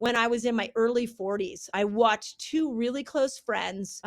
when I was in my early 40s. I watched two really close friends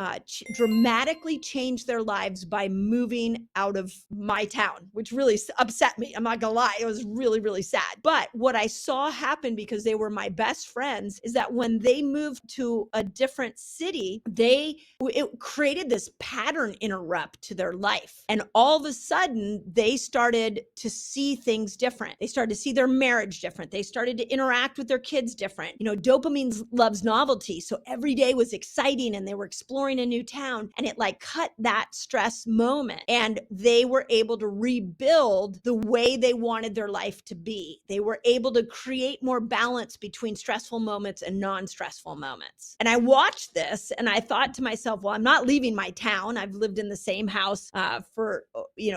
dramatically change their lives by moving out of my town, which really upset me. I'm not gonna lie, it was really, really sad. But what I saw happen, because they were my best friends, is that when they moved to a different city, it created this pattern interrupt to their life. And all of a sudden, they started to see things different. They started to see their marriage different. They started to interact with their kids different. Dopamine loves novelty. So every day was exciting and they were exploring a new town, and it like cut that stress moment. And they were able to rebuild the way they wanted their life to be. They were able to create more balance between stressful moments and non-stressful moments. And I watched this and I thought to myself, well, I'm not leaving my town. I've lived in the same house for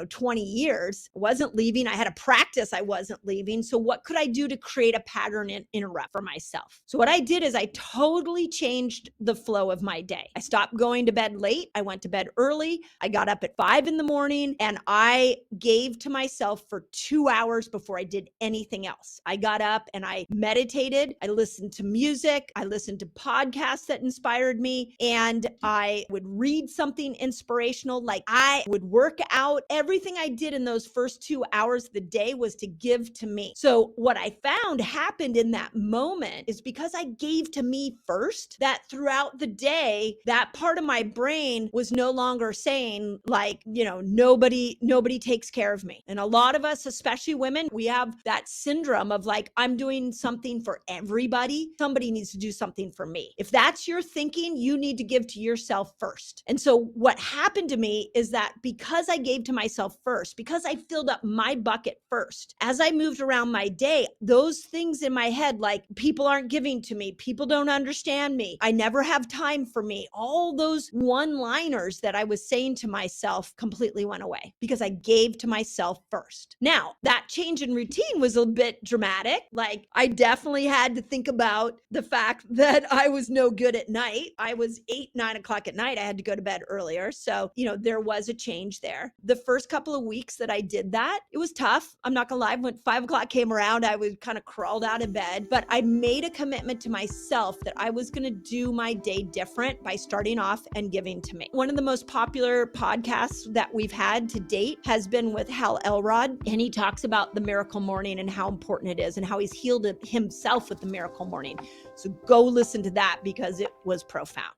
20 years. I wasn't leaving. I had a practice I wasn't leaving. So what could I do to create a pattern and interrupt for myself? So what I did is I totally changed the flow of my day. I stopped going to bed late. I went to bed early. I got up at 5 in the morning and I gave to myself for 2 hours before I did anything else. I got up and I meditated. I listened to music. I listened to podcasts that inspired me. And I would read something inspirational. Like I would work out. Everything I did in those first 2 hours of the day was to give to me. So what I found happened in that moment is because I gave to me first, that throughout the day, that part of my brain was no longer saying like, nobody takes care of me. And a lot of us, especially women, we have that syndrome of like, I'm doing something for everybody. Somebody needs to do something for me. If that's your thinking, you need to give to yourself first. And so what happened to me is that because I gave to myself first, because I filled up my bucket first, as I moved around my day, those things in my head, like people aren't giving to me, people don't understand me, I never have time for me, all those one-liners that I was saying to myself completely went away because I gave to myself first. Now, that change in routine was a bit dramatic. Like I definitely had to think about the fact that I was no good at night. I was 8, 9 o'clock at night. I had to go to bed earlier. So, there was a change there. The first couple of weeks that I did that, it was tough. I'm not gonna lie. When 5 o'clock came around, I was kind of crawled out of bed, but I made a commitment to myself that I was gonna do my day different by starting off and giving to me. One of the most popular podcasts that we've had to date has been with Hal Elrod, and he talks about the miracle morning and how important it is and how he's healed himself with the miracle morning. So go listen to that because it was profound.